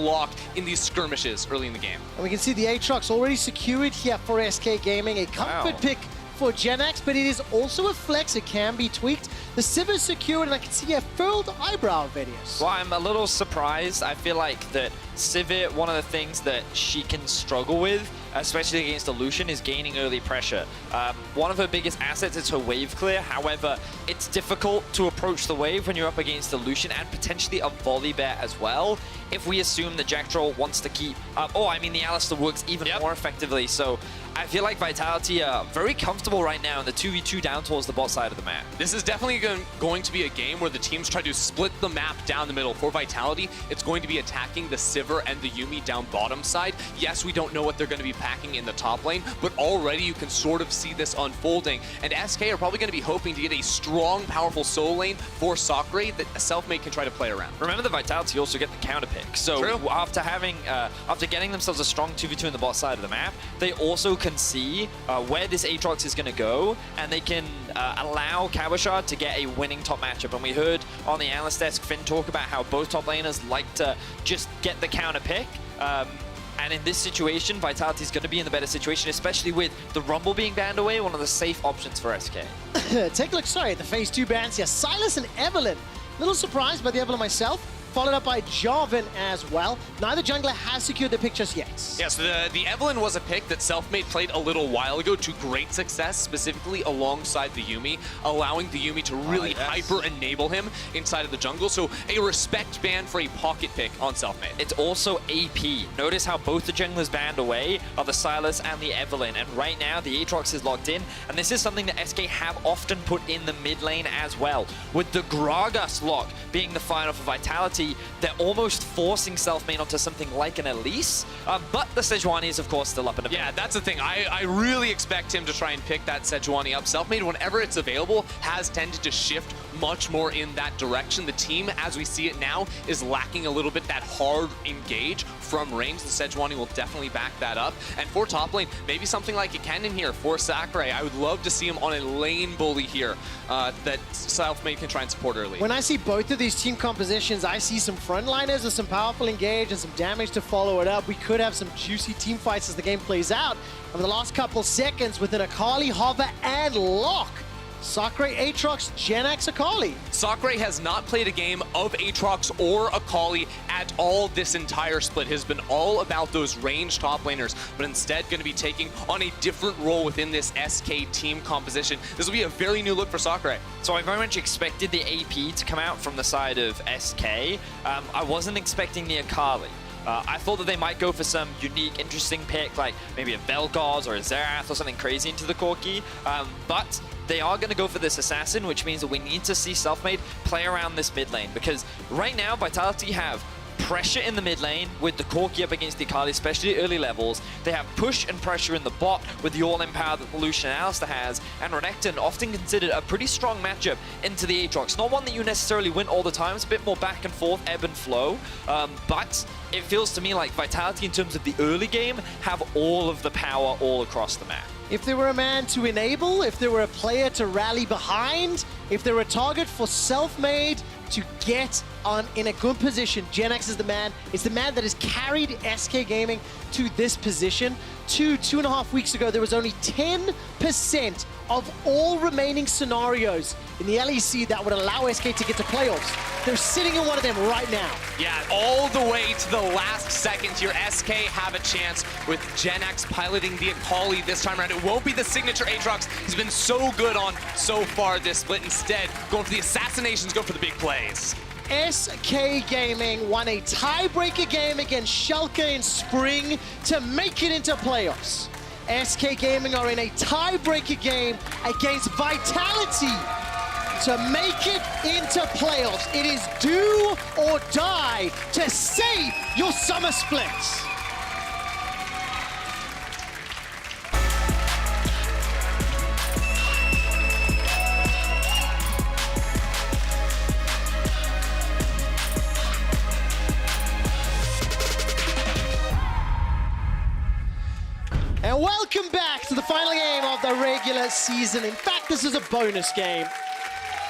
lock in these skirmishes early in the game. And we can see the Aatrox already secured here for SK Gaming. A comfort pick for Jenax, but it is also a flex. It can be tweaked. The Sivir secured, and I can see a furled eyebrow videos. Well, I'm a little surprised. I feel like that Sivir, one of the things that she can struggle with, especially against the Lucian, is gaining early pressure. One of her biggest assets is her wave clear. However, it's difficult to approach the wave when you're up against the Lucian and potentially a volley bear as well. If we assume that Jactroll wants to keep the Alistar works even more effectively. So I feel like Vitality are very comfortable right now in the 2v2 down towards the bot side of the map. This is definitely going to be a game where the teams try to split the map down the middle. For Vitality, it's going to be attacking the Sivir and the Yuumi down bottom side. Yes, we don't know what they're going to be packing in the top lane, but already you can sort of see this unfolding. And SK are probably going to be hoping to get a strong, powerful solo lane for Sacre that Selfmade can try to play around. Remember that Vitality also get the counter pick. So after getting themselves a strong 2v2 in the bot side of the map, they also can see where this Aatrox is going to go, and they can allow Cabochard to get a winning top matchup. And we heard on the analyst desk Finn talk about how both top laners like to just get the counter pick. And in this situation, Vitality is going to be in the better situation, especially with the Rumble being banned away, one of the safe options for SK. Take a look, sorry, at the phase 2 bans here. Silas and Evelyn. Little surprised by the Evelyn myself. Followed up by Jarvan as well. Neither jungler has secured the pick just yet. Yeah, so the Evelyn was a pick that Selfmade played a little while ago to great success, specifically alongside the Yuumi, allowing the Yuumi to really hyper-enable him inside of the jungle. So a respect ban for a pocket pick on Selfmade. It's also AP. Notice how both the junglers banned away are the Silas and the Evelyn. And right now, the Aatrox is locked in. And this is something that SK have often put in the mid lane as well. With the Gragas lock being the final for Vitality, they're almost forcing Selfmade onto something like an Elise, but the Sejuani is, of course, still up in the Yeah, that's the thing. I really expect him to try and pick that Sejuani up. Selfmade, whenever it's available, has tended to shift much more in that direction. The team, as we see it now, is lacking a little bit that hard engage from range. The Sejuani will definitely back that up. And for top lane, maybe something like a Kennen here for Sacre. I would love to see him on a lane bully here that Selfmade can try and support early. When I see both of these team compositions, I see some frontliners with some powerful engage and some damage to follow it up. We could have some juicy team fights as the game plays out. Over the last couple seconds with an Akali, hover, and lock. Sacre, Aatrox, Jenax, Akali. Sacre has not played a game of Aatrox or Akali at all this entire split. It has been all about those ranged top laners, but instead going to be taking on a different role within this SK team composition. This will be a very new look for Sacre. So I very much expected the AP to come out from the side of SK. I wasn't expecting the Akali. I thought that they might go for some unique, interesting pick, like maybe a Vel'Koz or a Xerath or something crazy into the Corki, but they are going to go for this Assassin, which means that we need to see Selfmade play around this mid lane, because right now Vitality have pressure in the mid lane with the Corki up against the Akali, especially at early levels. They have push and pressure in the bot with the all-in power that the Lucian and Alistar has, and Renekton often considered a pretty strong matchup into the Aatrox. Not one that you necessarily win all the time, it's a bit more back and forth, ebb and flow, but it feels to me like Vitality in terms of the early game have all of the power all across the map. If there were a man to enable, if there were a player to rally behind, if there were a target for Selfmade to get in a good position, Jenax is the man. It's the man that has carried SK Gaming to this position. 2.5 weeks ago, there was only 10% of all remaining scenarios in the LEC that would allow SK to get to playoffs. They're sitting in one of them right now. Yeah, all the way to the last second here, SK have a chance with Jenax piloting the Akali this time around. It won't be the signature Aatrox he's been so good on so far this split. Instead, going for the assassinations, go for the big plays. SK Gaming won a tiebreaker game against Schalke in spring to make it into playoffs. SK Gaming are in a tiebreaker game against Vitality to make it into playoffs. It is do or die to save your summer splits. And welcome back to the final game of the regular season. In fact, this is a bonus game.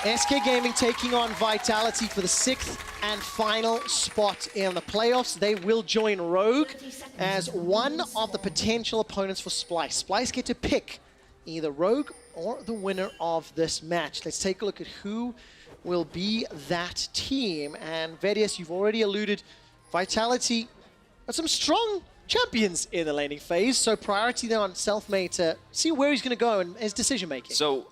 SK Gaming taking on Vitality for the 6th and final spot in the playoffs. They will join Rogue as one of the potential opponents for Splyce. Splyce get to pick either Rogue or the winner of this match. Let's take a look at who will be that team. And VODS, you've already alluded, Vitality got some strong champions in the laning phase, so priority there on Selfmade to see where he's going to go and his decision making. So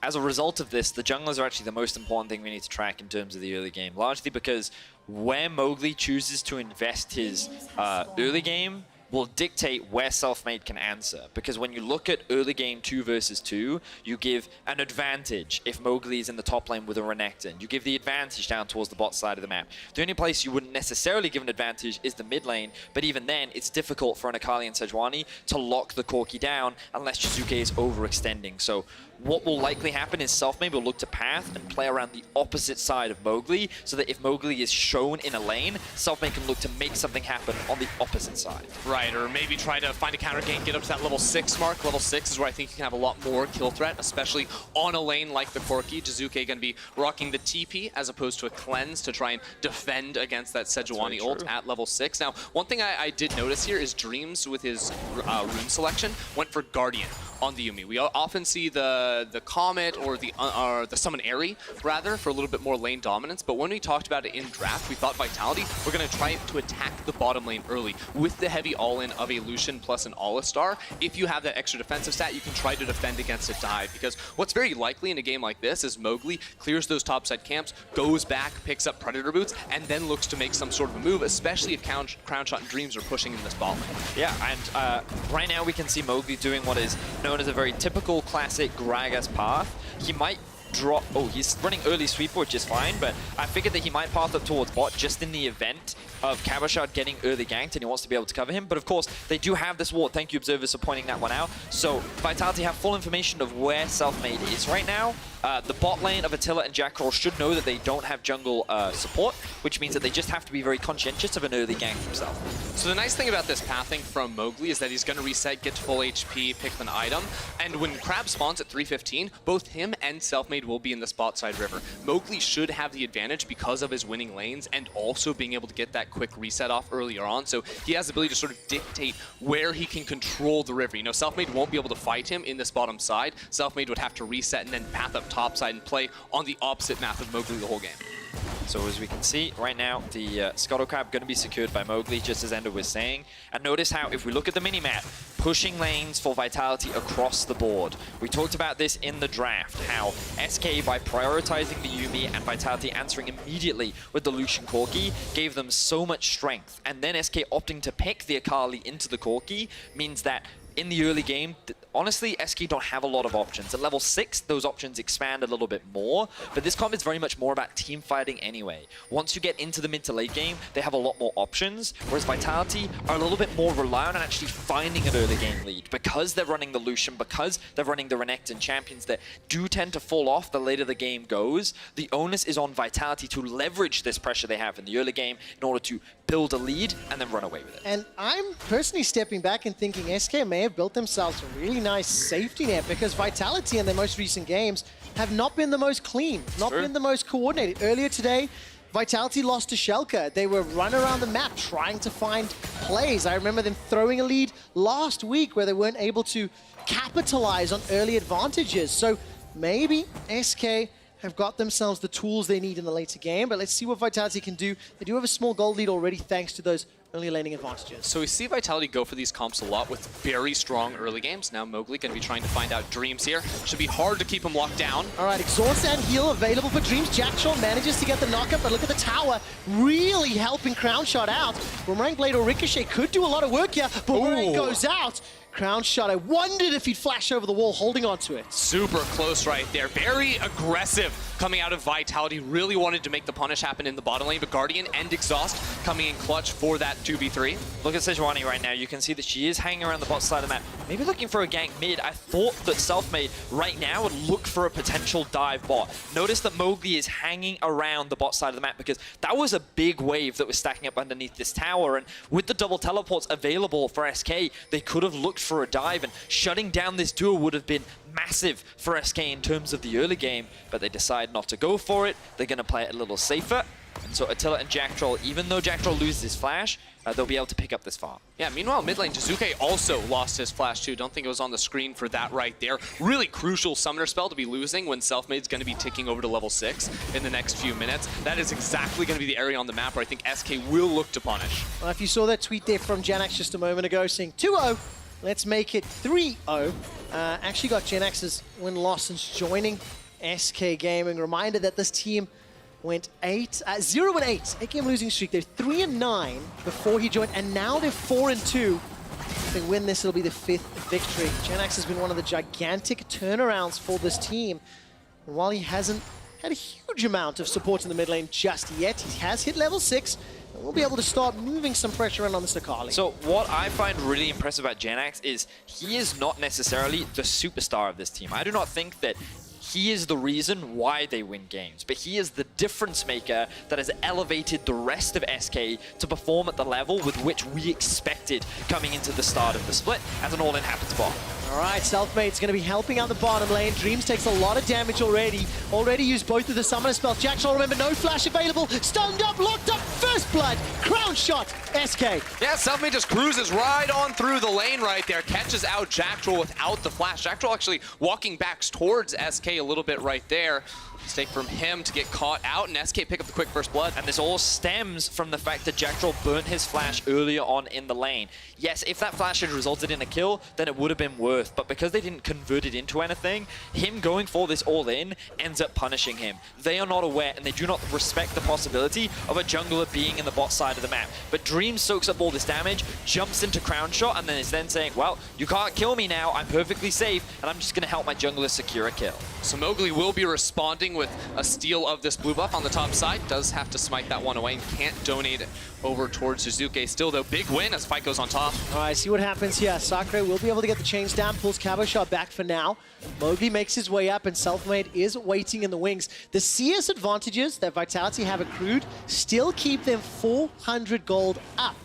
as a result of this, the junglers are actually the most important thing we need to track in terms of the early game, largely because where Mowgli chooses to invest his early game will dictate where Selfmade can answer. Because when you look at early game 2 versus 2, you give an advantage if Mowgli is in the top lane with a Renekton. You give the advantage down towards the bot side of the map. The only place you wouldn't necessarily give an advantage is the mid lane, but even then, it's difficult for an Akali and Sejuani to lock the Corki down unless Jiizuke is overextending. So what will likely happen is Selfmade will look to path and play around the opposite side of Mowgli, so that if Mowgli is shown in a lane, Selfmade can look to make something happen on the opposite side. Right, or maybe try to find a counter gank, get up to that level 6 mark. Level 6 is where I think you can have a lot more kill threat, especially on a lane like the Corki. Jiizuke going to be rocking the TP as opposed to a cleanse to try and defend against that Sejuani ult at level 6. Now, one thing I did notice here is Dreams with his rune selection went for Guardian on the Yuumi. We often see the Comet or the Summon Airy, rather, for a little bit more lane dominance, but when we talked about it in draft, we thought Vitality were going to try to attack the bottom lane early with the heavy all-in of a Lucian plus an Alistar. If you have that extra defensive stat, you can try to defend against a dive, because what's very likely in a game like this is Mowgli clears those topside camps, goes back, picks up Predator Boots, and then looks to make some sort of a move, especially if Crownshot and Dreams are pushing in this bot lane. Yeah, and right now we can see Mowgli doing what is known as a very typical classic Gragas path. He might drop... Oh, he's running early sweeper, which is fine, but I figured that he might path up towards bot just in the event of Cabochard getting early ganked and he wants to be able to cover him. But of course, they do have this ward. Thank you, observers, for pointing that one out. So Vitality have full information of where Selfmade is right now. The bot lane of Attila and Jactroll should know that they don't have jungle support, which means that they just have to be very conscientious of an early gank themselves. So the nice thing about this pathing from Mowgli is that he's going to reset, get to full HP, pick an item, and when Crab spawns at 315, both him and Selfmade will be in the spot side river. Mowgli should have the advantage because of his winning lanes and also being able to get that quick reset off earlier on, so he has the ability to sort of dictate where he can control the river. You know, Selfmade won't be able to fight him in this bottom side. Selfmade would have to reset and then path up top side and play on the opposite map of Mowgli the whole game. So as we can see right now, the Scuttle Crab going to be secured by Mowgli, just as Ender was saying. And notice how, if we look at the minimap, pushing lanes for Vitality across the board. We talked about this in the draft, how SK, by prioritizing the Yuumi and Vitality answering immediately with the Lucian Corki, gave them so much strength. And then SK opting to pick the Akali into the Corki means that in the early game, honestly, SK don't have a lot of options. At level 6, those options expand a little bit more, but this comp is very much more about team fighting anyway. Once you get into the mid to late game, they have a lot more options, whereas Vitality are a little bit more reliant on actually finding an early game lead. Because they're running the Lucian, because they're running the Renekton champions that do tend to fall off the later the game goes, the onus is on Vitality to leverage this pressure they have in the early game in order to build a lead and then run away with it. And I'm personally stepping back and thinking SK may have built themselves a really nice safety net, because Vitality in their most recent games have not been the most clean, not been the most coordinated. Earlier today, Vitality lost to Schalke. They were run around the map trying to find plays. I remember them throwing a lead last week where they weren't able to capitalize on early advantages. So maybe SK have got themselves the tools they need in the later game, but let's see what Vitality can do. They do have a small gold lead already thanks to those early laning advantages. So we see Vitality go for these comps a lot with very strong early games. Now Mowgli going to be trying to find out Dreams here. Should be hard to keep him locked down. All right, Exhaust and Heal available for Dreams. Jactroll manages to get the knockup, but look at the tower really helping Crownshot out. Boomerang Blade or Ricochet could do a lot of work here. Boomerang goes out. Crownshot, I wondered if he'd flash over the wall holding onto it. Super close right there. Very aggressive coming out of Vitality. Really wanted to make the punish happen in the bottom lane, but Guardian and Exhaust coming in clutch for that 2v3. Look at Sejuani right now. You can see that she is hanging around the bot side of the map. Maybe looking for a gank mid. I thought that Selfmade right now would look for a potential dive bot. Notice that Mowgli is hanging around the bot side of the map because that was a big wave that was stacking up underneath this tower. And with the double teleports available for SK, they could have looked for a dive, and shutting down this duel would have been massive for SK in terms of the early game, but they decide not to go for it. They're going to play it a little safer. So Attila and Jactroll, even though Jactroll loses his flash, they'll be able to pick up this farm. Yeah, meanwhile, mid lane, Jiizuke also lost his flash too. Don't think it was on the screen for that right there. Really crucial summoner spell to be losing when Selfmade's going to be ticking over to level 6 in the next few minutes. That is exactly going to be the area on the map where I think SK will look to punish. Well, if you saw that tweet there from Jenax just a moment ago saying 2-0, let's make it 3-0. Actually got Jenax's win-loss since joining SK Gaming. Reminder that this team went 0-8, 8-game losing streak. They're 3-9 before he joined, and now they're 4-2. If they win this, it'll be the 5th victory. Jenax has been one of the gigantic turnarounds for this team. And while he hasn't had a huge amount of support in the mid lane just yet, he has hit level 6, and we'll be able to start moving some pressure around on this Akali. So what I find really impressive about Jenax is he is not necessarily the superstar of this team. I do not think that he is the reason why they win games, but he is the difference maker that has elevated the rest of SK to perform at the level with which we expected coming into the start of the split as an all-in happens bot. All right, Selfmade's going to be helping out the bottom lane. Dreams takes a lot of damage already. Already used both of the summoner spells. Jactroll, remember, no flash available. Stunned up, locked up, first blood. Crownshot, SK. Yeah, Selfmade just cruises right on through the lane right there. Catches out Jactroll without the flash. Jactroll actually walking back towards SK a little bit right there. Mistake from him to get caught out, and SK pick up the quick first blood. And this all stems from the fact that Jactroll burnt his flash earlier on in the lane. Yes, if that flash had resulted in a kill, then it would have been worth, but because they didn't convert it into anything, him going for this all-in ends up punishing him. They are not aware, and they do not respect the possibility of a jungler being in the bot side of the map. But Dream soaks up all this damage, jumps into Crownshot, and then is then saying, well, you can't kill me now, I'm perfectly safe, and I'm just going to help my jungler secure a kill. So Mowgli will be responding with a steal of this blue buff on the top side. Does have to smite that one away and can't donate it over towards Jiizuke. Still, though, big win as fight goes on top. All right, see what happens here. Sacre will be able to get the chains down, pulls Cabochard back for now. Mowgli makes his way up, and Selfmade is waiting in the wings. The CS advantages that Vitality have accrued still keep them 400 gold up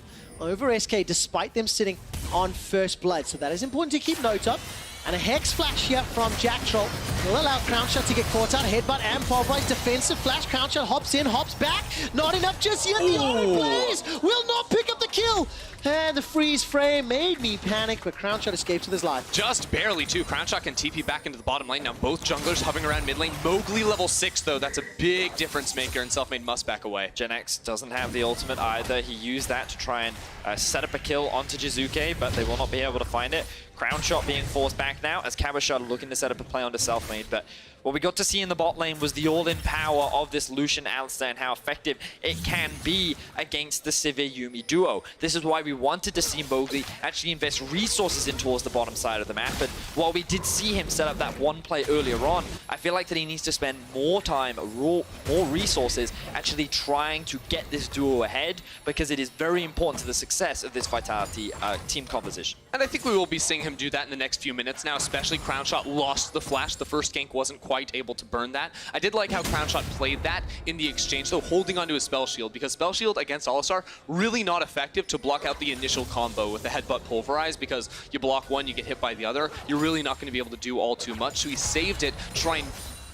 over SK, despite them sitting on first blood. So that is important to keep note of. And a Hex flash here from Jactroll will allow Crownshot to get caught out. Headbutt and pulverize, defensive flash. Crownshot hops in, hops back. Not enough just yet. The auto plays will not pick up the kill. And the freeze frame made me panic, but Crownshot escapes with his life. Just barely, too. Crownshot can TP back into the bottom lane. Now both junglers hovering around mid lane. Mowgli level 6, though. That's a big difference maker, and Selfmade must back away. Jenax doesn't have the ultimate either. He used that to try and set up a kill onto Jiizuke, but they will not be able to find it. Crownshot being forced back now as Cabochard looking to set up a play onto Selfmade, but what we got to see in the bot lane was the all-in power of this Lucian Alistar and how effective it can be against the Sivir Yuumi duo. This is why we wanted to see Mowgli actually invest resources in towards the bottom side of the map, and while we did see him set up that one play earlier on, I feel like that he needs to spend more time, more resources actually trying to get this duo ahead, because it is very important to the success of this Vitality team composition. And I think we will be seeing him do that in the next few minutes now, especially Crownshot lost the flash. The first gank wasn't quite able to burn that. I did like how Crownshot played that in the exchange, though, holding onto his spell shield, because spell shield against Alistar, really not effective to block out the initial combo with the headbutt pulverize, because you block one, you get hit by the other. You're really not going to be able to do all too much, so he saved it, trying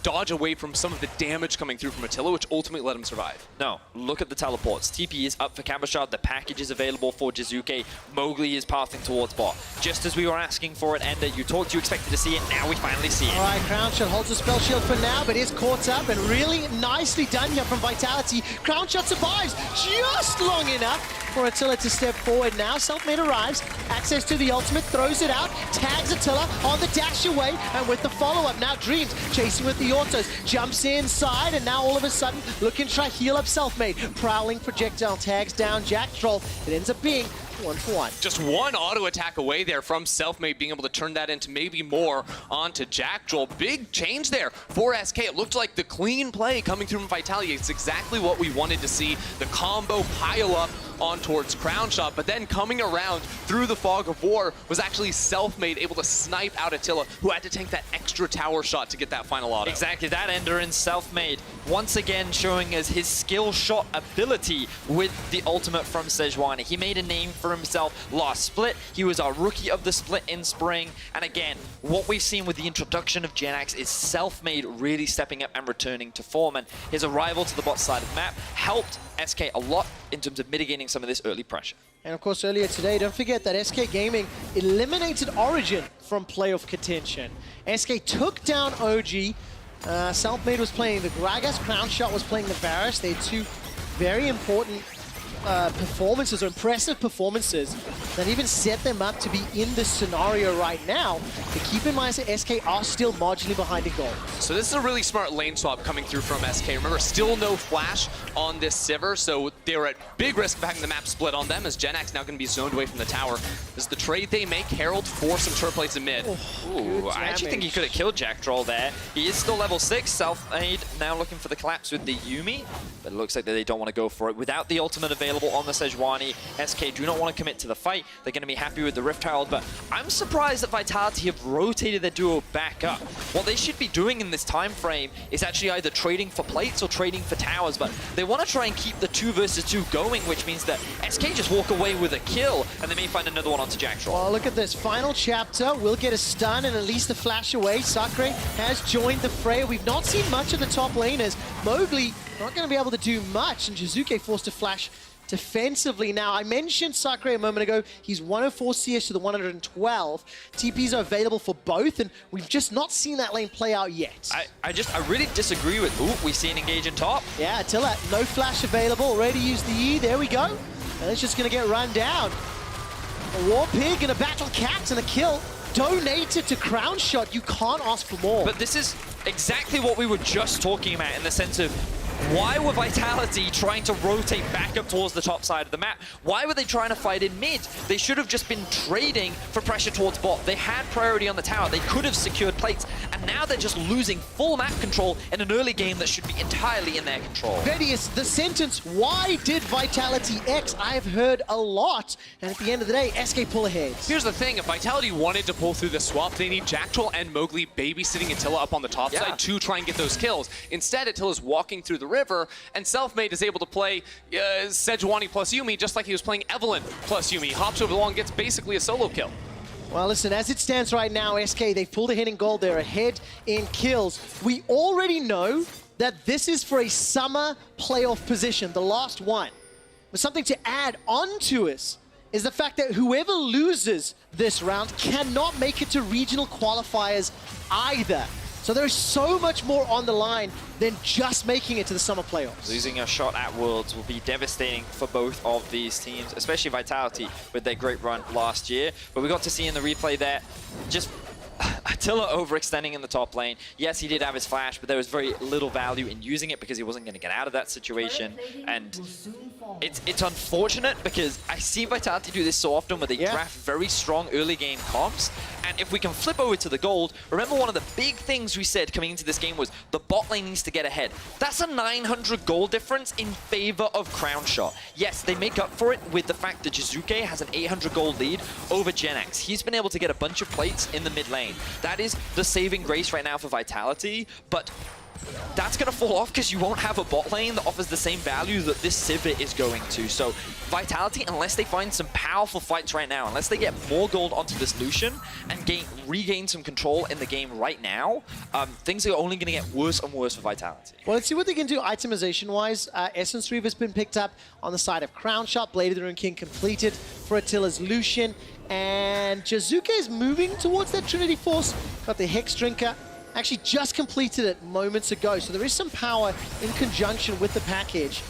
dodge away from some of the damage coming through from Attila, which ultimately let him survive. No, look at the teleports. TP is up for Cabochard, the package is available for Jiizuke, Mowgli is passing towards bot. Just as we were asking for it, Ender, you expected to see it, now we finally see it. All right, Crownshot holds the spell shield for now, but is caught up, and really nicely done here from Vitality. Crownshot survives just long enough for Attila to step forward. Now Selfmade arrives, access to the ultimate, throws it out, tags Attila on the dash away, and with the follow-up, now Dreams chasing with the autos, jumps inside, and now all of a sudden looking to try heal up Selfmade. Prowling projectile tags down Jactroll. It ends up being 1-for-1. Just one auto attack away there from Selfmade, being able to turn that into maybe more onto Jactroll. Big change there for SK. It looked like the clean play coming through from Vitality. It's exactly what we wanted to see. The combo pile up on towards Crownshot, but then coming around through the fog of war was actually Selfmade able to snipe out Attila, who had to tank that extra tower shot to get that final auto. Exactly, that Ender in Selfmade once again showing us his skill shot ability with the ultimate from Sejuani. He made a name for for himself last split. He was our rookie of the split in spring. And again, what we've seen with the introduction of Jenax is Selfmade really stepping up and returning to form. And his arrival to the bot side of the map helped SK a lot in terms of mitigating some of this early pressure. And of course, earlier today, don't forget that SK Gaming eliminated Origin from playoff contention. SK took down OG. Selfmade was playing the Gragas, Crownshot was playing the Varus. They had two very important performances, or impressive performances, that even set them up to be in this scenario right now. But keep in mind that SK are still marginally behind in goal. So this is a really smart lane swap coming through from SK. Remember, still no flash on this Sivir, so they were at big risk of having the map split on them, as Jenax now going to be zoned away from the tower. This is the trade they make. Herald for some turret plates in mid. Ooh, I actually think he could have killed Jactroll there. He is still level 6. Selfmade now looking for the collapse with the Yuumi, but it looks like that they don't want to go for it. Without the ultimate available on the Sejuani, SK do not want to commit to the fight. They're going to be happy with the Rift Herald, but I'm surprised that Vitality have rotated their duo back up. What they should be doing in this time frame is actually either trading for plates or trading for towers, but they want to try and keep the 2 versus 2 going, which means that SK just walk away with a kill, and they may find another one onto Jactroll. Well, look at this. Final chapter. We'll get a stun and at least a flash away. Sacre has joined the fray. We've not seen much of the top laners. Mowgli not going to be able to do much, and Jiizuke forced to flash defensively. Now, I mentioned Sacre a moment ago. He's 104 CS to the 112. TPs are available for both, and we've just not seen that lane play out yet. I really disagree with... Ooh, we see an engage in top. Yeah, Attila, no flash available. Already used the E. There we go. And it's just going to get run down. A War Pig and a Battle Cat and a kill. Donated to Crownshot. You can't ask for more. But this is exactly what we were just talking about in the sense of why were Vitality trying to rotate back up towards the top side of the map? Why were they trying to fight in mid? They should have just been trading for pressure towards bot. They had priority on the tower. They could have secured plates, and now they're just losing full map control in an early game that should be entirely in their control. VODS, the sentence, why did Vitality X? I've heard a lot, and at the end of the day, SK pull ahead. Here's the thing, if Vitality wanted to pull through the swap, they need Jactroll and Mowgli babysitting Attila up on the top side to try and get those kills. Instead, Attila's walking through the river, and Selfmade is able to play Sejuani plus Yuumi just like he was playing Evelyn plus Yuumi. Hops over the wall and gets basically a solo kill. Well, listen, as it stands right now, SK, they've pulled ahead in gold. They're ahead in kills. We already know that this is for a summer playoff position, the last one. But something to add on to us is the fact that whoever loses this round cannot make it to regional qualifiers either. So there's so much more on the line than just making it to the summer playoffs. Losing a shot at Worlds will be devastating for both of these teams, especially Vitality with their great run last year. But we got to see in the replay there, just Attila overextending in the top lane. Yes, he did have his flash, but there was very little value in using it because he wasn't going to get out of that situation. And it's unfortunate because I see Vitality do this so often where they draft very strong early game comps. And if we can flip over to the gold, remember one of the big things we said coming into this game was the bot lane needs to get ahead. That's a 900 gold difference in favor of Crownshot. Yes, they make up for it with the fact that Jiizuke has an 800 gold lead over Jenax. He's been able to get a bunch of plates in the mid lane. That is the saving grace right now for Vitality, but that's going to fall off because you won't have a bot lane that offers the same value that this Sivir is going to. So Vitality, unless they find some powerful fights right now, unless they get more gold onto this Lucian and regain some control in the game right now, things are only going to get worse and worse for Vitality. Well, let's see what they can do itemization-wise. Essence Reaver's been picked up on the side of Crownshot. Blade of the Rune King completed for Attila's Lucian. And Jiizuke is moving towards that Trinity Force. Got the Hex Drinker. Actually just completed it moments ago. So there is some power in conjunction with the package.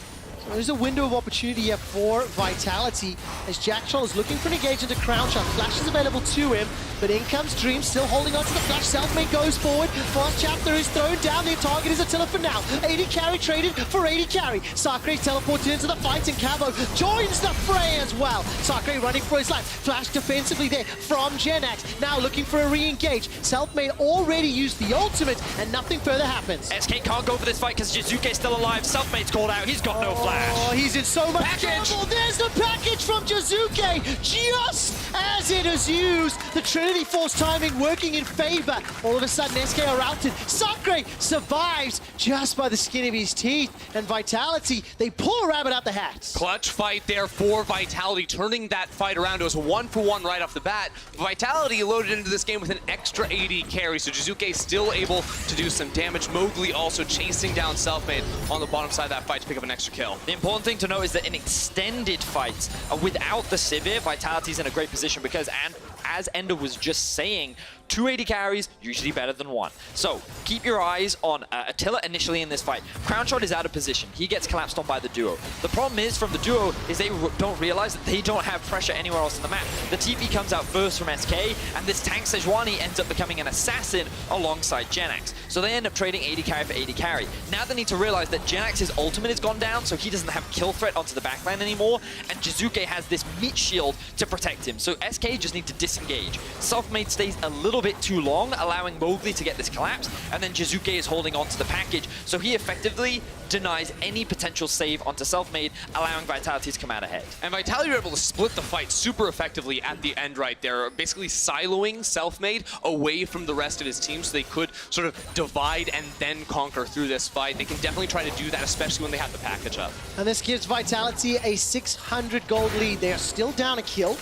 So there's a window of opportunity here for Vitality as Jactroll is looking for an engagement to Crownshot. Flash is available to him, but in comes Dream, still holding on to the flash. Selfmade goes forward. Fast chapter is thrown down. Their target is Attila for now. AD carry traded for AD carry. Sacre teleported into the fight, and Cabo joins the fray as well. Sacre running for his life. Flash defensively there from Jenax. Now looking for a re-engage. Selfmade already used the ultimate, and nothing further happens. SK can't go for this fight because Jiizuke's still alive. Selfmade's called out. He's got no flash. Oh, he's in so much Package. trouble. There's the package from Jiizuke. Just as it is used. The Trinity Force timing working in favor. All of a sudden, SK are routed. Sacre survives just by the skin of his teeth. And Vitality, they pull a rabbit out the hat. Clutch fight there for Vitality, turning that fight around. It was a 1-for-1 right off the bat. Vitality loaded into this game with an extra AD carry, so Jiizuke still able to do some damage. Mowgli also chasing down Selfmade on the bottom side of that fight to pick up an extra kill. The important thing to know is that in extended fights, without the Sivir, Vitality's in a great position because, and as Ender was just saying, 2 AD carries, usually better than 1. So, keep your eyes on Attila initially in this fight. Crownshot is out of position. He gets collapsed on by the duo. The problem is, from the duo, is they don't realize that they don't have pressure anywhere else on the map. The TP comes out first from SK, and this tank Sejuani ends up becoming an assassin alongside Jenax. So they end up trading AD carry for AD carry. Now they need to realize that Jenax's ultimate has gone down, so he doesn't have kill threat onto the backline anymore, and Jiizuke has this meat shield to protect him. So SK just need to disengage. Selfmade stays a little bit too long, allowing Mowgli to get this collapse, and then Jiizuke is holding on to the package, so he effectively denies any potential save onto Selfmade, allowing Vitality to come out ahead. And Vitality were able to split the fight super effectively at the end right there, basically siloing Selfmade away from the rest of his team so they could sort of divide and then conquer through this fight. They can definitely try to do that, especially when they have the package up. And this gives Vitality a 600 gold lead. They are still down a kill,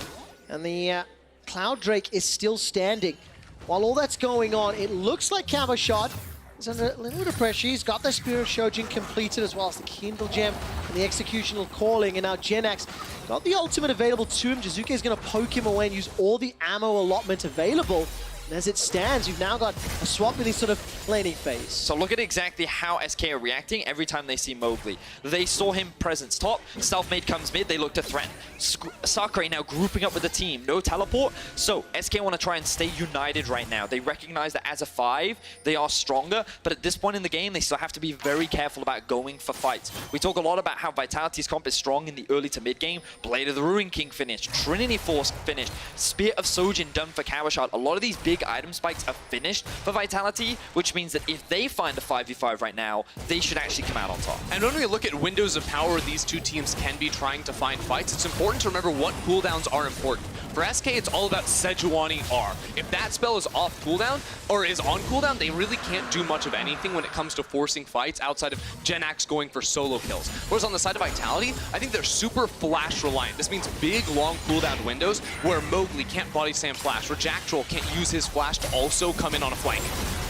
and the Cloud Drake is still standing. While all that's going on, it looks like Cabochard is under a little bit of pressure. He's got the Spirit Shojin completed, as well as the Kindle Gem and the Executional Calling. And now Jenax got the ultimate available to him. Jiizuke is going to poke him away and use all the ammo allotment available. And as it stands, you've now got a swap in this sort of laning phase. So look at exactly how SK are reacting every time they see Mowgli. They saw him presence top, Selfmade comes mid, they look to threaten. Sacre now grouping up with the team, no teleport, so SK want to try and stay united right now. They recognize that as a 5, they are stronger, but at this point in the game, they still have to be very careful about going for fights. We talk a lot about how Vitality's comp is strong in the early to mid game. Blade of the Ruin King finished, Trinity Force finished, Spear of Sojin done for Cabochard. A lot of these big item spikes are finished for Vitality, which means that if they find a 5v5 right now, they should actually come out on top. And when we look at windows of power these two teams can be trying to find fights, it's important to remember what cooldowns are important. For SK, it's all about Sejuani R. If that spell is off cooldown, or is on cooldown, they really can't do much of anything when it comes to forcing fights outside of Jenax going for solo kills. Whereas on the side of Vitality, I think they're super flash reliant. This means big, long cooldown windows where Mowgli can't body slam flash, or Jactroll can't use his flash to also come in on a flank.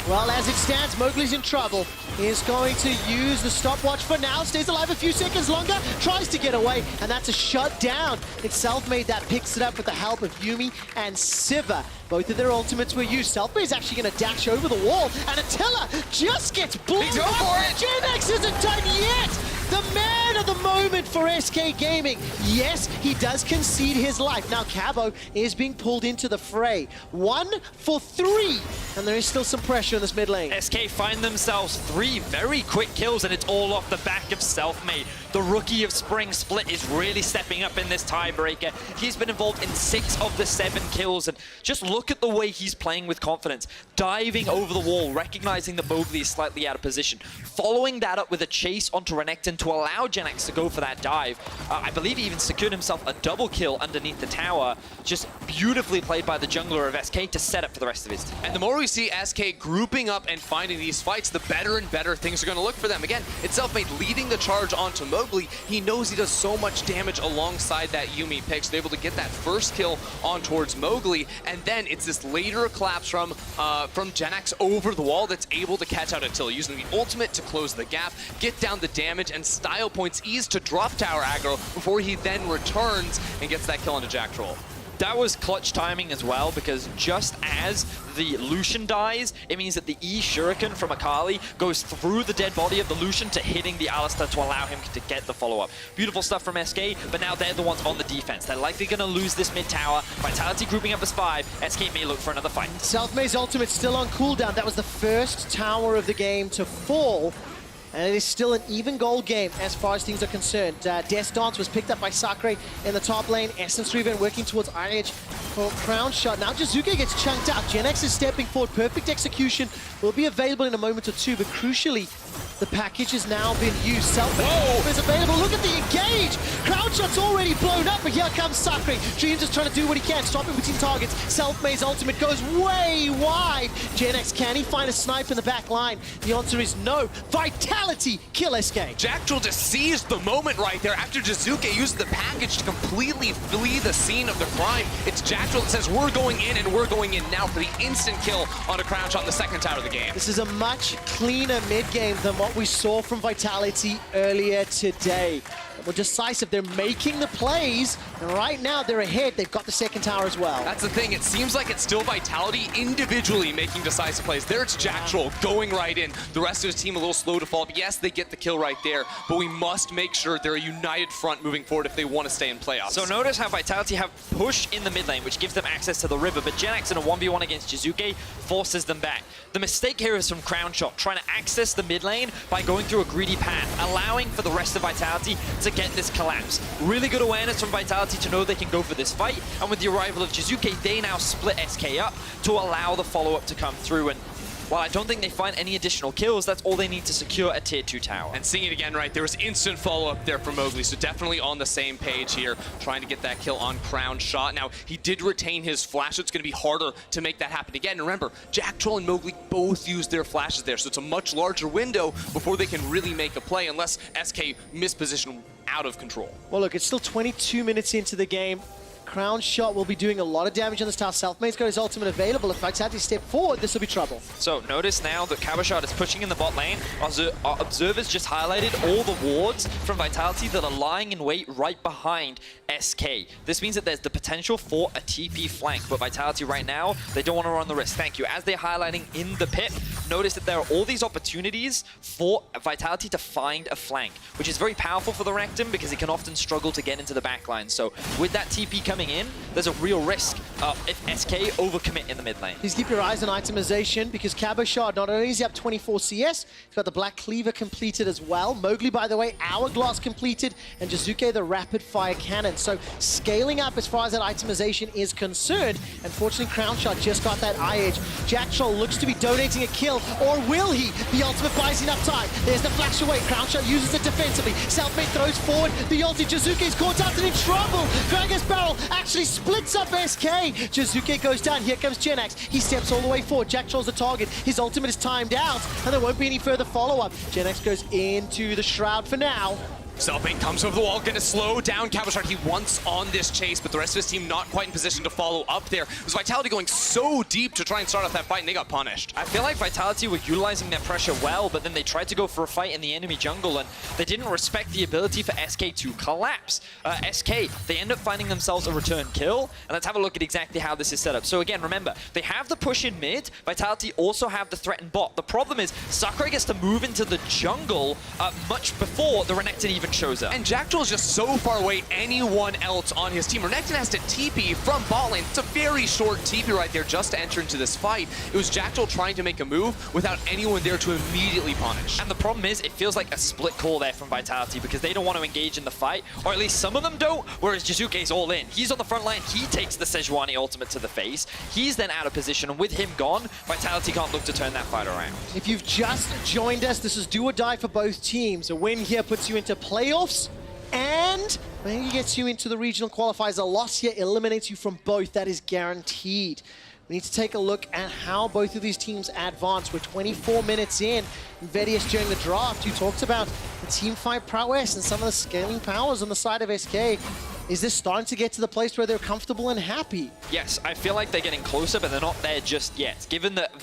Well, as it stands, Mowgli's in trouble. He is going to use the stopwatch for now. Stays alive a few seconds longer. Tries to get away, and that's a shutdown. It's Selfmade that picks it up with the help of Yuumi and Sivir. Both of their ultimates were used. Selfmade is actually going to dash over the wall, and Attila just gets blown up. For it. Jenax isn't done yet. The man of the moment for SK Gaming. Yes, he does concede his life. Now Cabo is being pulled into the fray. 1 for 3, and there is still some pressure in this mid lane. SK find themselves 3 very quick kills, and it's all off the back of Selfmade. The rookie of Spring Split is really stepping up in this tiebreaker. He's been involved in 6 of the 7 kills, and just look at the way he's playing with confidence. Diving over the wall, recognizing that Mowgli is slightly out of position. Following that up with a chase onto Renekton to allow Jenax to go for that dive. I believe he even secured himself a double kill underneath the tower. Just beautifully played by the jungler of SK to set up for the rest of his team. And the more we see SK grouping up and finding these fights, the better and better things are going to look for them. Again, it's Selfmade leading the charge onto Mowgli. He knows he does so much damage alongside that Yuumi pick, so they're able to get that first kill on towards Mowgli, and then it's this later collapse from Jenax over the wall that's able to catch out Attila, using the ultimate to close the gap, get down the damage, and style points ease to drop tower aggro before he then returns and gets that kill into Jactroll. That was clutch timing as well, because just as the Lucian dies, it means that the E Shuriken from Akali goes through the dead body of the Lucian to hitting the Alistar to allow him to get the follow-up. Beautiful stuff from SK, but now they're the ones on the defense. They're likely going to lose this mid tower. Vitality grouping up as 5. SK may look for another fight. Selfmade's ultimate still on cooldown. That was the first tower of the game to fall. And it is still an even goal game as far as things are concerned. Death Dance was picked up by Sacre in the top lane. Essence Reaver working towards IH for Crownshot. Now Jiizuke gets chunked out. Jenax is stepping forward. Perfect execution will be available in a moment or two, but crucially, The package has now been used. Selfmade is available. Look at the engage. Crownshot's already blown up, but here comes Sacre. Dream just trying to do what he can, stopping between targets. Selfmade's ultimate goes way wide. Jenax, can he find a snipe in the back line? The answer is no. Vitality, kill SK. Jactroll just seized the moment right there after Jiizuke used the package to completely flee the scene of the crime. It's Jactroll that says, we're going in, and we're going in now for the instant kill on a Crownshot in the second tower of the game. This is a much cleaner mid-game than what we saw from Vitality earlier today. Well, decisive, they're making the plays, and right now they're ahead. They've got the second tower as well. That's the thing, it seems like it's still Vitality individually making decisive plays. There it's Jactroll going right in. The rest of his team a little slow to fall, but yes, they get the kill right there, but we must make sure they're a united front moving forward if they want to stay in playoffs. So notice how Vitality have push in the mid lane, which gives them access to the river, but Jenax in a 1v1 against Jiizuke forces them back. The mistake here is from Crownshot, trying to access the mid lane by going through a greedy path, allowing for the rest of Vitality to get this collapse. Really good awareness from Vitality to know they can go for this fight, and with the arrival of Jiizuke, they now split SK up to allow the follow-up to come through, and while I don't think they find any additional kills, that's all they need to secure a tier 2 tower. And seeing it again right, there was instant follow-up there from Mowgli, so definitely on the same page here, trying to get that kill on Crownshot. Now, he did retain his flash, so it's going to be harder to make that happen again. And remember, Jactroll and Mowgli both used their flashes there, so it's a much larger window before they can really make a play, unless SK misposition out of control. Well, look, it's still 22 minutes into the game. Crownshot will be doing a lot of damage on this tower. Selfmade's got his ultimate available. If Vitality step forward, this will be trouble. So notice now that Cabochard is pushing in the bot lane. Our observers just highlighted all the wards from Vitality that are lying in wait right behind SK. This means that there's the potential for a TP flank, but Vitality right now, they don't want to run the risk. Thank you. As they're highlighting in the pit, notice that there are all these opportunities for Vitality to find a flank, which is very powerful for the Renekton because it can often struggle to get into the backline. So with that TP coming in, there's a real risk if SK overcommit in the mid lane. Please keep your eyes on itemization because Cabochard, not only is he up 24 CS, he's got the Black Cleaver completed as well. Mowgli, by the way, Hourglass completed, and Jiizuke, the Rapid Fire Cannon. So scaling up as far as that itemization is concerned. Unfortunately, Crownshot just got that eye edge. Jactroll looks to be donating a kill, or will he? The ultimate buys enough time. There's the flash away. Crownshot uses it defensively. Selfmade throws forward. The ulti, Jiizuke's caught out and in trouble. Gragas barrel actually splits up SK. Jiizuke goes down. Here comes Jenax. He steps all the way forward. Jactroll's the target. His ultimate is timed out, and there won't be any further follow-up. Jenax goes into the Shroud for now. Selfmade comes over the wall, gonna slow down Cabochard. He wants on this chase, but the rest of his team not quite in position to follow up there. It was Vitality going so deep to try and start off that fight, and they got punished. I feel like Vitality were utilizing their pressure well, but then they tried to go for a fight in the enemy jungle, and they didn't respect the ability for SK to collapse. SK, they end up finding themselves a return kill, and let's have a look at exactly how this is set up. So again, remember, they have the push in mid, Vitality also have the threat in bot. The problem is, Sacre gets to move into the jungle much before the Renekton even shows up. And Jactroll is just so far away anyone else on his team. Renekton has to TP from bot lane. It's a very short TP right there just to enter into this fight. It was Jactroll trying to make a move without anyone there to immediately punish. And the problem is, it feels like a split call there from Vitality because they don't want to engage in the fight, or at least some of them don't, whereas Jiizuke's all in. He's on the front line, he takes the Sejuani ultimate to the face. He's then out of position, and with him gone, Vitality can't look to turn that fight around. If you've just joined us, this is do or die for both teams. A win here puts you into playoffs, and maybe gets you into the regional qualifiers. A loss here eliminates you from both. That is guaranteed. We need to take a look at how both of these teams advance. We're 24 minutes in. VODS during the draft, you talked about the team fight prowess and some of the scaling powers on the side of SK. Is this starting to get to the place where they're comfortable and happy? Yes, I feel like they're getting closer, but they're not there just yet. Given that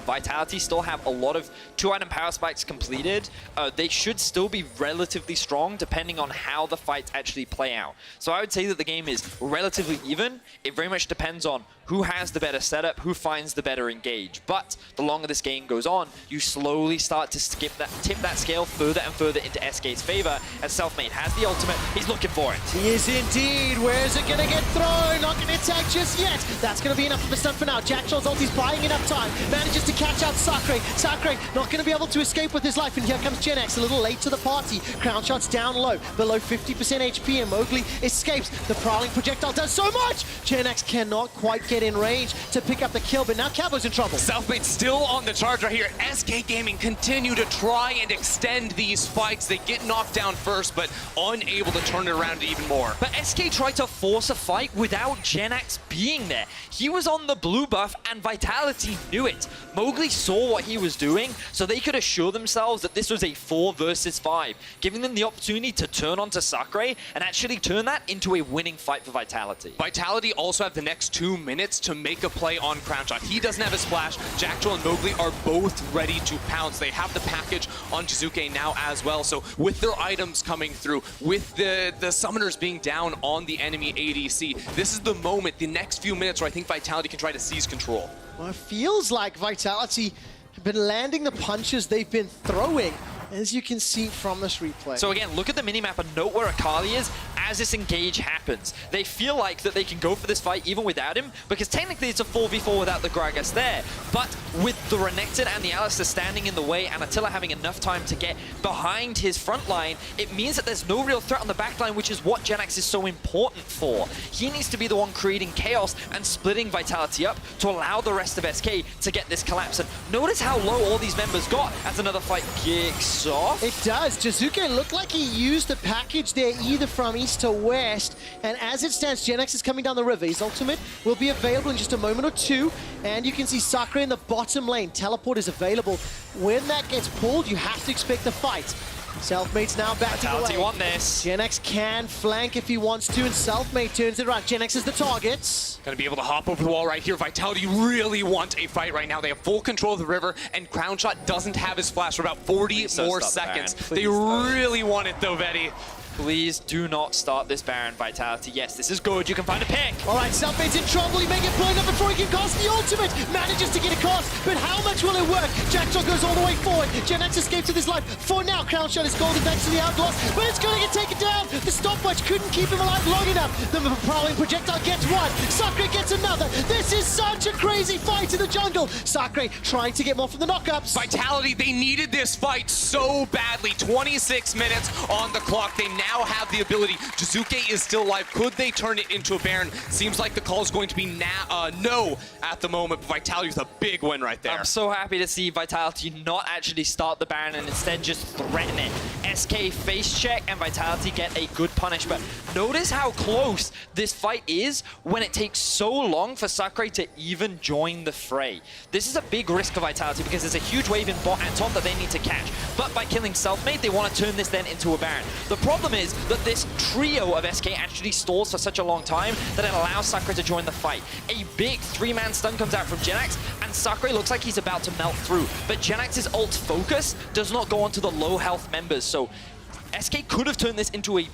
Vitality still have a lot of 2-item power spikes completed, they should still be relatively strong depending on how the fights actually play out. So I would say that the game is relatively even. It very much depends on who has the better setup, who finds the better engage. But the longer this game goes on, you slowly start to tip that scale further and further into SK's favor, as Selfmade has the ultimate. He's looking for it. He is indeed. Where is it going to get thrown? Not going to attack just yet. That's going to be enough of a stun for now. Jactroll's ulti's buying enough time. Manages to catch out Sacre. Sacre not going to be able to escape with his life. And here comes Jenax, a little late to the party. Crownshot's down low, below 50% HP, and Mowgli escapes. The prowling projectile does so much. Jenax cannot quite get get in range to pick up the kill, but now Cabo's in trouble. Selfmade still on the charge right here. SK Gaming continue to try and extend these fights. They get knocked down first, but unable to turn it around even more. But SK tried to force a fight without Jenax being there. He was on the blue buff and Vitality knew it. Mowgli saw what he was doing, so they could assure themselves that this was a 4 versus 5, giving them the opportunity to turn onto Sacre and actually turn that into a winning fight for Vitality. Vitality also have the next 2 minutes to make a play on Crownshot. He doesn't have a splash. Jactroll and Mowgli are both ready to pounce. They have the package on Jiizuke now as well. So with their items coming through, with the summoners being down on the enemy ADC, this is the moment, the next few minutes, where I think Vitality can try to seize control. Well, it feels like Vitality have been landing the punches they've been throwing, as you can see from this replay. So again, look at the minimap and note where Akali is as this engage happens. They feel like that they can go for this fight even without him, because technically it's a 4v4 without the Gragas there. But with the Renekton and the Alistar standing in the way and Attila having enough time to get behind his front line, it means that there's no real threat on the back line, which is what Jenax is so important for. He needs to be the one creating chaos and splitting Vitality up to allow the rest of SK to get this collapse. And notice how low all these members got as another fight kicks off. It does. Jiizuke looked like he used the package there either from east to west, and as it stands, Jenax is coming down the river. His ultimate will be available in just a moment or two, and you can see Sacre in the bottom lane. Teleport is available. When that gets pulled, you have to expect a fight. Selfmade's now backing away. Vitality won this. Jenax can flank if he wants to, and Selfmade turns it around. Jenax is the target. Gonna be able to hop over the wall right here. Vitality really want a fight right now. They have full control of the river, and Crownshot doesn't have his flash for about 40 more seconds. They really want it though, Vetti. Please do not start this Baron, Vitality. Yes, this is good. You can find a pick. All right, Selfmade's in trouble. He may get blown up before he can cast the ultimate. Manages to get across, but how much will it work? Jactroll goes all the way forward. Jenax escapes with his life. For now, Crownshot is golden thanks to the outlaws, but it's going to get taken down. The stopwatch couldn't keep him alive long enough. The prowling projectile gets one. Sacre gets another. This is such a crazy fight in the jungle. Sacre trying to get more from the knockups. Vitality, they needed this fight so badly. 26 minutes on the clock. They now have the ability. Jiizuke is still alive. Could they turn it into a Baron? Seems like the call is going to be no at the moment, but Vitality with a big win right there. I'm so happy to see Vitality not actually start the Baron and instead just threaten it. SK face check and Vitality get a good punish, but notice how close this fight is when it takes so long for Sacre to even join the fray. This is a big risk for Vitality because there's a huge wave in bot and top that they need to catch. But by killing Selfmade, they want to turn this then into a Baron. The problem is that this trio of SK actually stalls for such a long time that it allows Sacre to join the fight. A big 3-man stun comes out from Jenax, and Sacre looks like he's about to melt through. But Jenax's ult focus does not go onto the low health members, so SK could have turned this into a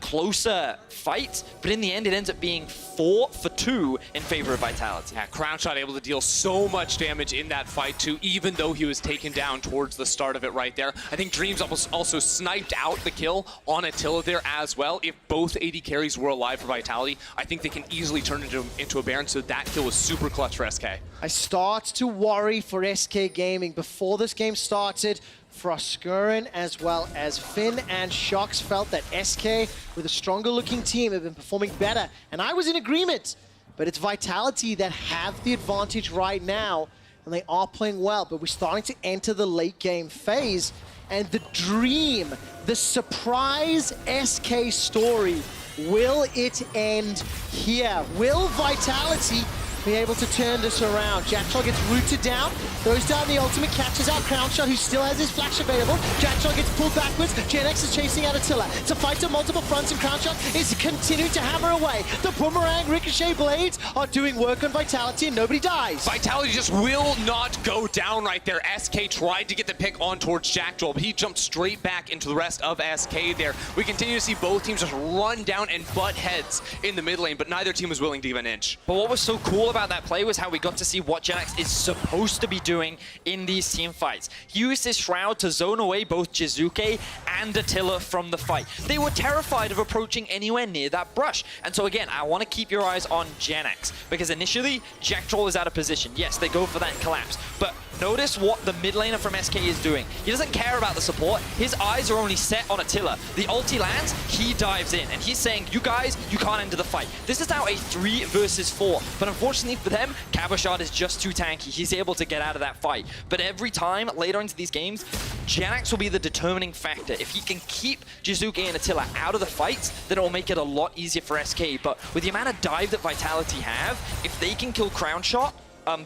closer fight, but in the end it ends up being 4-for-2 in favor of Vitality. Yeah, Crownshot able to deal so much damage in that fight too, even though he was taken down towards the start of it right there. I think Dreams also sniped out the kill on Attila there as well. If both AD carries were alive for Vitality, I think they can easily turn it into a Baron, so that kill was super clutch for SK. I start to worry for SK Gaming. Before this game started, Froskuren as well as Finn and Shox felt that SK, with a stronger looking team, have been performing better. And I was in agreement, but it's Vitality that have the advantage right now, and they are playing well. But we're starting to enter the late game phase, and the dream, the surprise SK story, will it end here? Will Vitality be able to turn this around? Jactroll gets rooted down, throws down the ultimate, catches out Crownshot, who still has his flash available. Jactroll gets pulled backwards. Jenax is chasing out Attila. It's a fight on multiple fronts, and Crownshot is continuing to hammer away. The boomerang ricochet blades are doing work on Vitality, and nobody dies. Vitality just will not go down right there. SK tried to get the pick on towards Jactroll, but he jumped straight back into the rest of SK there. We continue to see both teams just run down and butt heads in the mid lane, but neither team was willing to give an inch. But what was so cool about that play was how we got to see what Jenax is supposed to be doing in these team fights. He used his Shroud to zone away both Jiizuke and Attila from the fight. They were terrified of approaching anywhere near that brush. And so again, I want to keep your eyes on Jenax, because initially, Jactroll is out of position. Yes, they go for that collapse, but notice what the mid laner from SK is doing. He doesn't care about the support. His eyes are only set on Attila. The ulti lands, he dives in, and he's saying, you guys, you can't enter the fight. This is now a 3 versus 4, but unfortunately for them, Cabochard is just too tanky. He's able to get out of that fight. But every time, later into these games, Jenax will be the determining factor. If he can keep Jiizuke and Attila out of the fights, then it will make it a lot easier for SK. But with the amount of dive that Vitality have, if they can kill Crownshot,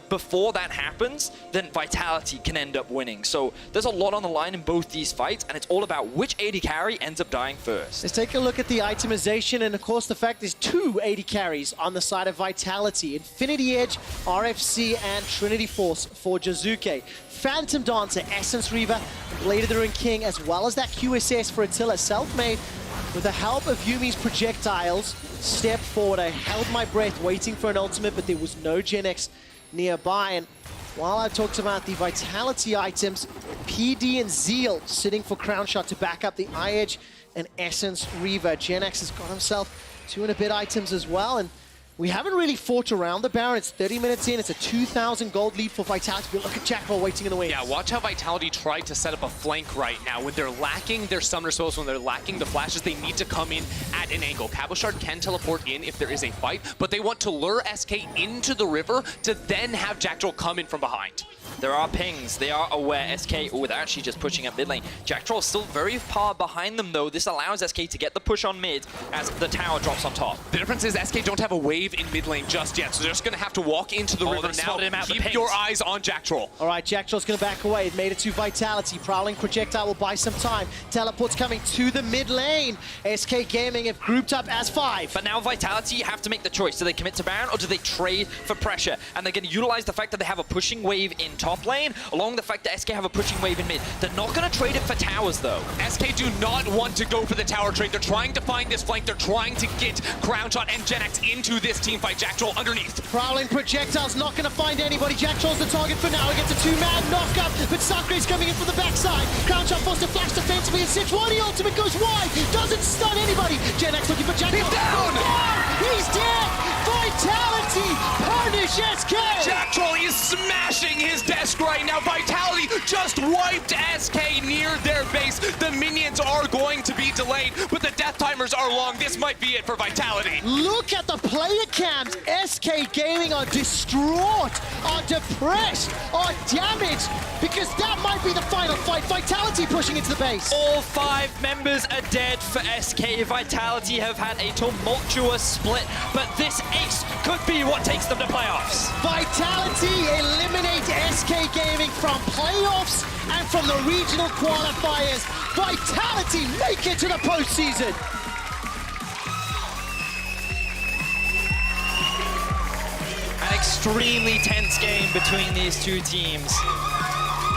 before that happens, then Vitality can end up winning. So there's a lot on the line in both these fights, and it's all about which AD carry ends up dying first. Let's take a look at the itemization, and of course the fact there's 2 AD carries on the side of Vitality. Infinity Edge, RFC, and Trinity Force for Jiizuke. Phantom Dancer, Essence Reaver, Blade of the Ruined King, as well as that QSS for Attila. Selfmade, with the help of Yuumi's projectiles, stepped forward. I held my breath waiting for an ultimate, but there was no Jenax nearby. And while I talked about the Vitality items, PD and Zeal sitting for Crownshot to back up the Eye-Edge and Essence Reaver. Jenax has got himself 2 and a bit items as well, and we haven't really fought around the Baron. It's 30 minutes in. It's a 2,000 gold lead for Vitality. But look at Jactroll waiting in the wings. Yeah, watch how Vitality tried to set up a flank right now. When they're lacking their summoner spells, when they're lacking the flashes, they need to come in at an angle. Cabochard can teleport in if there is a fight, but they want to lure SK into the river to then have Jactroll come in from behind. There are pings. They are aware. SK with actually just pushing up mid lane. Jactroll still very far behind them, though. This allows SK to get the push on mid as the tower drops on top. The difference is SK don't have a wave in mid lane just yet, so they're just going to have to walk into the river now. Keep your eyes on Jactroll. All right, Jactroll's going to back away. It made it to Vitality. Prowling projectile will buy some time. Teleport's coming to the mid lane. SK Gaming have grouped up as 5. But now Vitality have to make the choice. Do they commit to Baron or do they trade for pressure? And they're going to utilize the fact that they have a pushing wave in top lane, along the fact that SK have a pushing wave in mid. They're not going to trade it for towers, though. SK do not want to go for the tower trade. They're trying to find this flank. They're trying to get Crownshot and Jenax into this team fight. Jactroll underneath. Prowling projectile's not going to find anybody. Jactroll's the target for now. He gets a 2-man knockup, but Sacre's coming in from the backside. Crownshot forced to flash defensively, and Sejuani ultimate goes wide. Doesn't stun anybody. Jenax looking for Jactroll. He's down! No! He's dead! Vitality punish SK! Jactroll is smashing his desk right now. Vitality just wiped SK near their base. The minions are going to be delayed, but the death timers are long. This might be it for Vitality. Look at the player cams. SK Gaming are distraught, are depressed, are damaged, because that might be the final fight. Vitality pushing into the base. All 5 members are dead for SK. Vitality have had a tumultuous split, but this ace could be what takes them to playoffs. Vitality eliminate SK Gaming from playoffs and from the regional qualifiers. Vitality make it to the postseason. An extremely tense game between these 2 teams.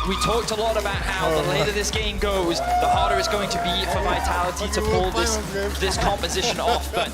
We talked a lot about how the later this game goes, the harder it's going to be for Vitality to pull this composition off. But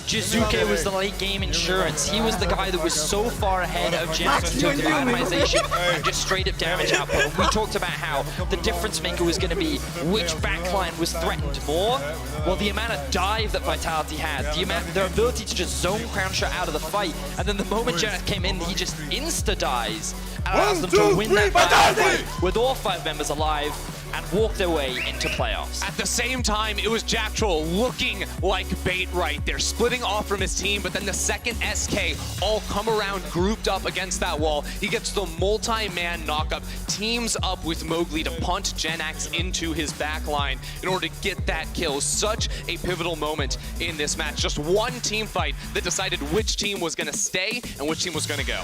Jiizuke was the late game insurance. He was the guy that was so far ahead of Jenax in terms of itemization and just straight up damage output. We talked about how the difference maker was going to be which backline was threatened more. Well, the amount of dive that Vitality had, their ability to just zone Crownshot out of the fight, and then the moment Jenax came in, he just insta-dies and allows them to win that fight with all 5 members alive and walk their way into playoffs. At the same time, it was Jactroll looking like bait right there, splitting off from his team, but then the second SK all come around, grouped up against that wall. He gets the multi-man knockup, teams up with Mowgli to punt Jenax into his backline in order to get that kill. Such a pivotal moment in this match. Just one team fight that decided which team was going to stay and which team was going to go.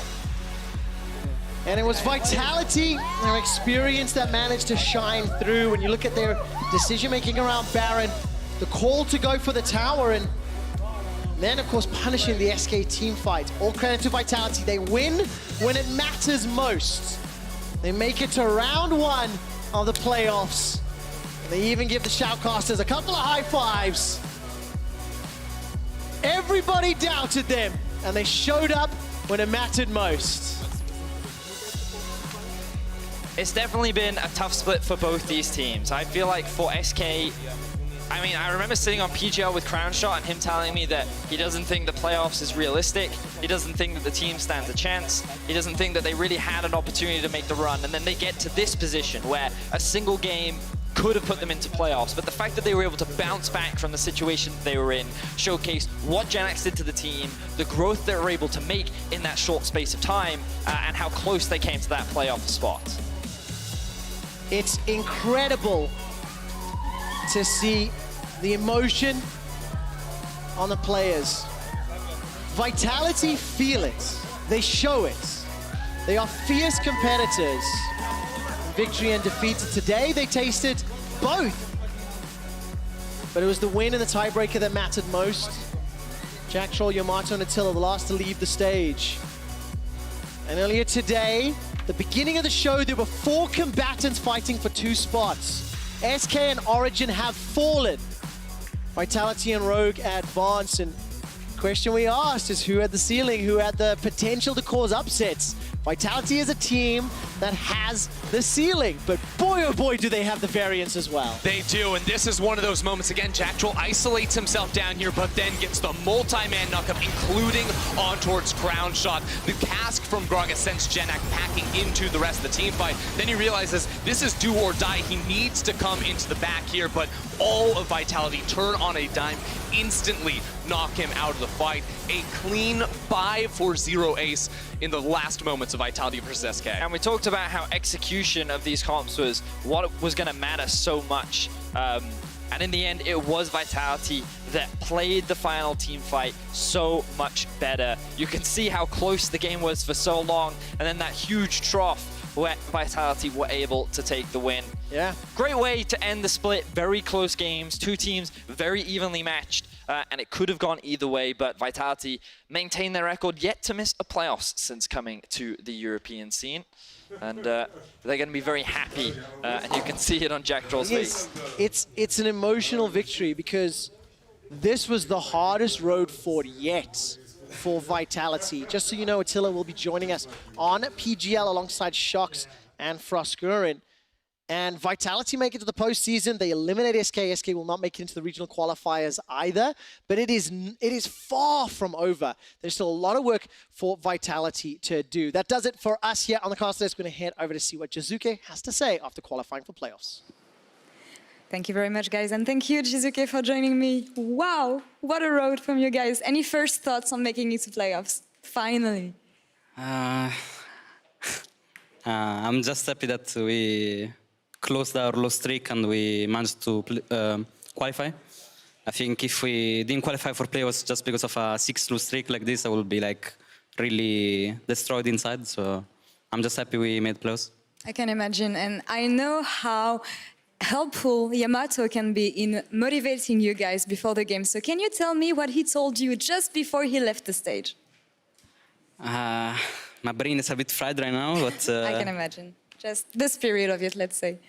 And it was Vitality, their experience, that managed to shine through. When you look at their decision-making around Baron, the call to go for the tower, and then, of course, punishing the SK team fight. All credit to Vitality. They win when it matters most. They make it to round 1 of the playoffs. They even give the Shoutcasters a couple of high fives. Everybody doubted them, and they showed up when it mattered most. It's definitely been a tough split for both these teams. I feel like for SK, I mean, I remember sitting on PGL with Crownshot and him telling me that he doesn't think the playoffs is realistic. He doesn't think that the team stands a chance. He doesn't think that they really had an opportunity to make the run. And then they get to this position where a single game could have put them into playoffs, but the fact that they were able to bounce back from the situation they were in showcased what Jenax did to the team, the growth they were able to make in that short space of time, and how close they came to that playoff spot. It's incredible to see the emotion on the players. Vitality feel it, they show it. They are fierce competitors. Victory and defeat today, they tasted both. But it was the win and the tiebreaker that mattered most. Jactroll, Yamato, and Attila, the last to leave the stage. And earlier today, the beginning of the show, there were 4 combatants fighting for 2 spots. SK and Origin have fallen. Vitality and Rogue advance, and the question we asked is who had the ceiling, who had the potential to cause upsets? Vitality is a team that has the ceiling, but boy oh boy do they have the variance as well. They do, and this is one of those moments. Again, Jactroll isolates himself down here, but then gets the multi-man knockup, including on towards Crownshot. The cask from Gragas sends Jenax packing into the rest of the team fight. Then he realizes this is do or die. He needs to come into the back here, but all of Vitality turn on a dime, instantly knock him out of the fight. A clean 5-4-0 ace in the last moments of Vitality versus SK. And we talked about how execution of these comps was what was going to matter so much. And in the end, it was Vitality that played the final team fight so much better. You can see how close the game was for so long, and then that huge trough where Vitality were able to take the win. Yeah. Great way to end the split. Very close games, 2 teams very evenly matched, and it could have gone either way, but Vitality maintained their record, yet to miss a playoffs since coming to the European scene. And they're going to be very happy, and you can see it on Jactroll's face. It's an emotional victory because this was the hardest road forward yet for Vitality. Just so you know, Attila will be joining us on PGL alongside Shox and Froskurin. And Vitality make it to the postseason. They eliminate SK. SK will not make it into the regional qualifiers either. But it is far from over. There's still a lot of work for Vitality to do. That does it for us here on the cast desk. We're going to head over to see what Jiizuke has to say after qualifying for playoffs. Thank you very much, guys. And thank you, Jiizuke, for joining me. Wow, what a road from you guys. Any first thoughts on making it to playoffs? Finally. I'm just happy that we closed our low streak and we managed to qualify. I think if we didn't qualify for playoffs just because of a 6-lose streak like this, I would be like really destroyed inside. So I'm just happy we made playoffs. I can imagine. And I know how helpful Yamato can be in motivating you guys before the game. So can you tell me what he told you just before he left the stage? My brain is a bit fried right now, but... I can imagine. Just the spirit of it, let's say.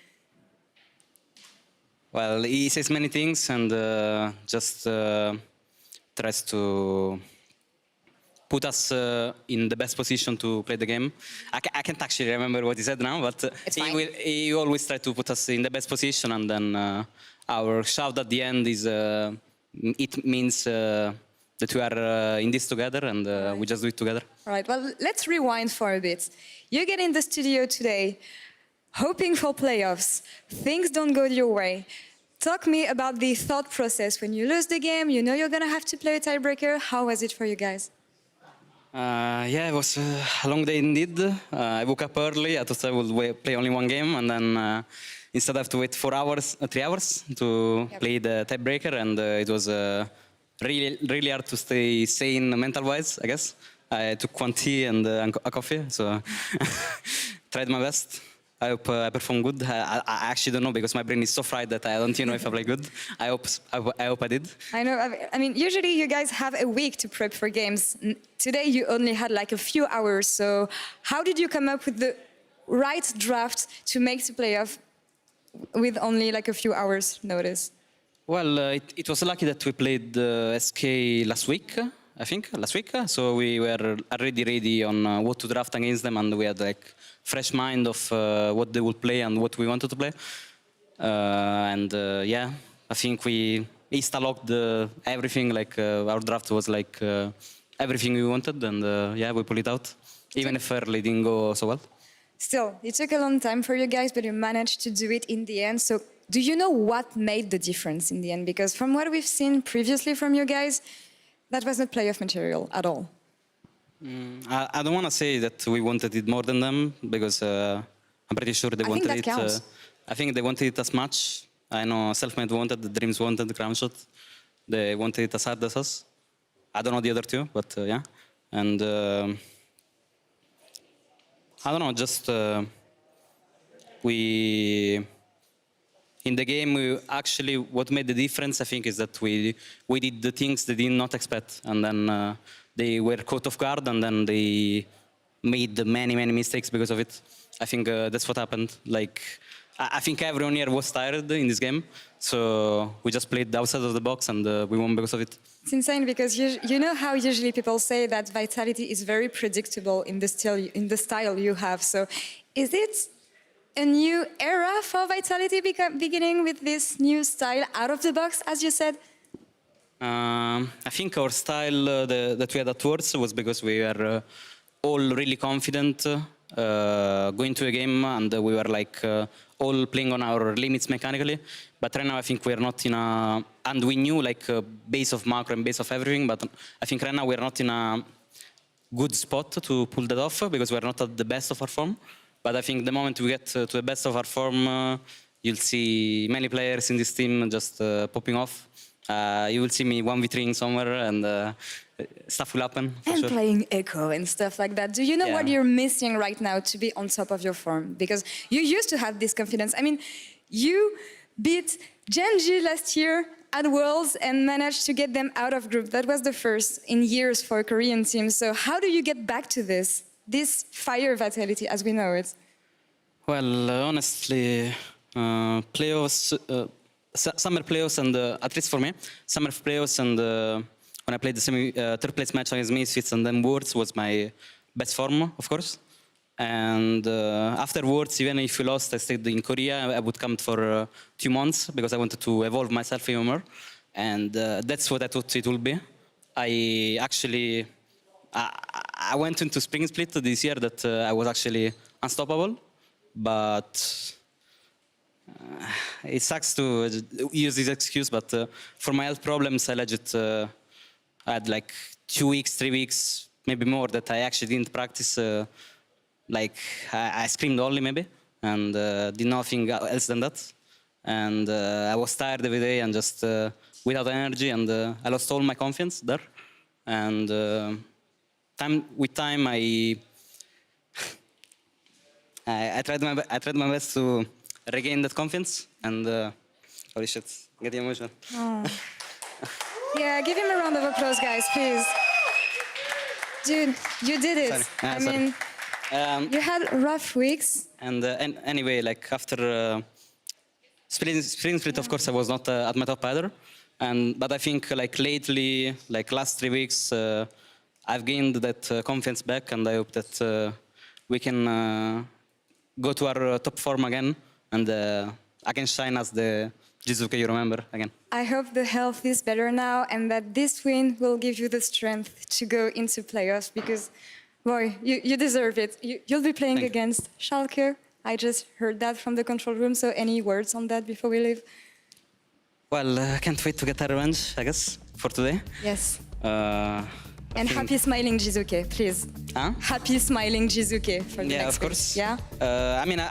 Well, he says many things and just tries to put us in the best position to play the game. I can't actually remember what he said now, but he always tries to put us in the best position, and then our shout at the end is, it means that we are in this together, and we just do it together. All right, well, let's rewind for a bit. You get in the studio today, hoping for playoffs. Things don't go your way. Talk me about the thought process. When you lose the game, you know you're going to have to play a tiebreaker. How was it for you guys? Yeah, it was a long day indeed. I woke up early. I thought I would play only one game, and then instead I have to wait 3 hours to play the tiebreaker, and it was really hard to stay sane mental-wise, I guess. I took one tea and a coffee, so tried my best. I hope I performed good. I actually don't know because my brain is so fried that I don't even know if I play good. I hope I did. I know. I mean, usually you guys have a week to prep for games. Today you only had like a few hours. So how did you come up with the right draft to make the playoff with only like a few hours notice? Well, it was lucky that we played SK last week. I think last week. So we were already ready on what to draft against them, and we had like fresh mind of what they would play and what we wanted to play. Yeah, I think we insta-locked everything. Like our draft was like everything we wanted, and yeah, we pulled it out, even if early didn't go so well. Still, it took a long time for you guys, but you managed to do it in the end. So do you know what made the difference in the end? Because from what we've seen previously from you guys, that was not playoff material at all. I don't want to say that we wanted it more than them, because I'm pretty sure they wanted it. I think they wanted it as much. I know Selfmade wanted, the Dreams wanted, the Crownshot. They wanted it as hard as us. I don't know the other two, but yeah. And I don't know, just in the game, what made the difference, I think, is that we did the things they did not expect. And then they were caught off guard, and then they made many, many mistakes because of it. I think that's what happened. Like, I think everyone here was tired in this game, so we just played outside of the box, and we won because of it. It's insane because you know how usually people say that Vitality is very predictable in the style you have. So is it a new era for Vitality beginning with this new style out of the box, as you said? I think our style that we had at Worlds was because we were all really confident going to a game, and we were like all playing on our limits mechanically. But right now I think we're not in a, and we knew like base of macro and base of everything, but I think right now we're not in a good spot to pull that off because we're not at the best of our form. But I think the moment we get to the best of our form, you'll see many players in this team just popping off. You will see me 1v3ing somewhere, and stuff will happen. And sure. Playing Echo and stuff like that. Do you know what you're missing right now to be on top of your form? Because you used to have this confidence. I mean, you beat Genji last year at Worlds and managed to get them out of group. That was the first in years for a Korean team. So how do you get back to this fire Vitality as we know it? Well, honestly, playoffs, summer playoffs, and at least for me, summer playoffs and when I played the third place match against Misfits and then Worlds was my best form, of course. And afterwards, even if we lost, I stayed in Korea. I would come for 2 months because I wanted to evolve myself even more. And that's what I thought it would be. I actually, I went into Spring Split this year that I was actually unstoppable. But it sucks to use this excuse, but for my health problems, I legit had like 2 weeks, 3 weeks, maybe more that I actually didn't practice. Like I screamed only maybe, and did nothing else than that. And I was tired every day and just without energy, and I lost all my confidence there. And with time, I tried my best to regain that confidence, and holy shit, getting emotional. Oh. Yeah, give him a round of applause, guys, please. Dude, you did it. I mean, you had rough weeks. And anyway, like after Spring Split, of course, I was not at my top either. But I think like lately, like last 3 weeks, I've gained that confidence back, and I hope that we can go to our top form again, and I can shine as the Jiizuke you remember again. I hope the health is better now, and that this win will give you the strength to go into playoffs, because, boy, you deserve it. You'll be playing against Schalke. I just heard that from the control room, so any words on that before we leave? Well, I can't wait to get a revenge, I guess, for today. Yes. And happy smiling Jiizuke, please. Huh? Happy smiling Jiizuke for the next of course. week. Yeah. I mean,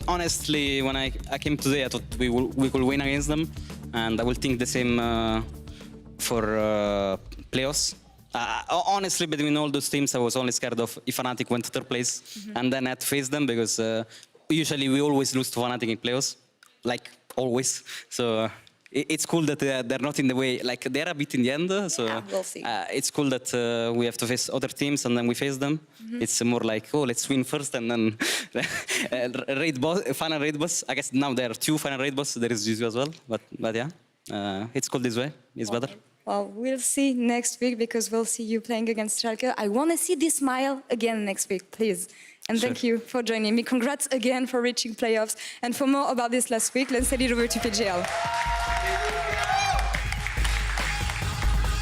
honestly, when I came today, I thought we could win against them, and I will think the same for playoffs. Honestly, between all those teams, I was only scared of if Fnatic went to third place, and then I had to face them because usually we always lose to Fnatic in playoffs, like always. So. It's cool that they're not in the way, like they're a bit in the end, so yeah, we'll see. It's cool that we have to face other teams and then we face them. It's more like, oh, let's win first and then final raid boss. I guess now there are 2 final raid boss, there is Jiizuke as well, but yeah, it's cool this way, it's better. Well, we'll see next week because we'll see you playing against Schalke. I want to see this smile again next week, please. And thank you for joining me. Congrats again for reaching playoffs. And for more about this last week, let's head it over to PGL.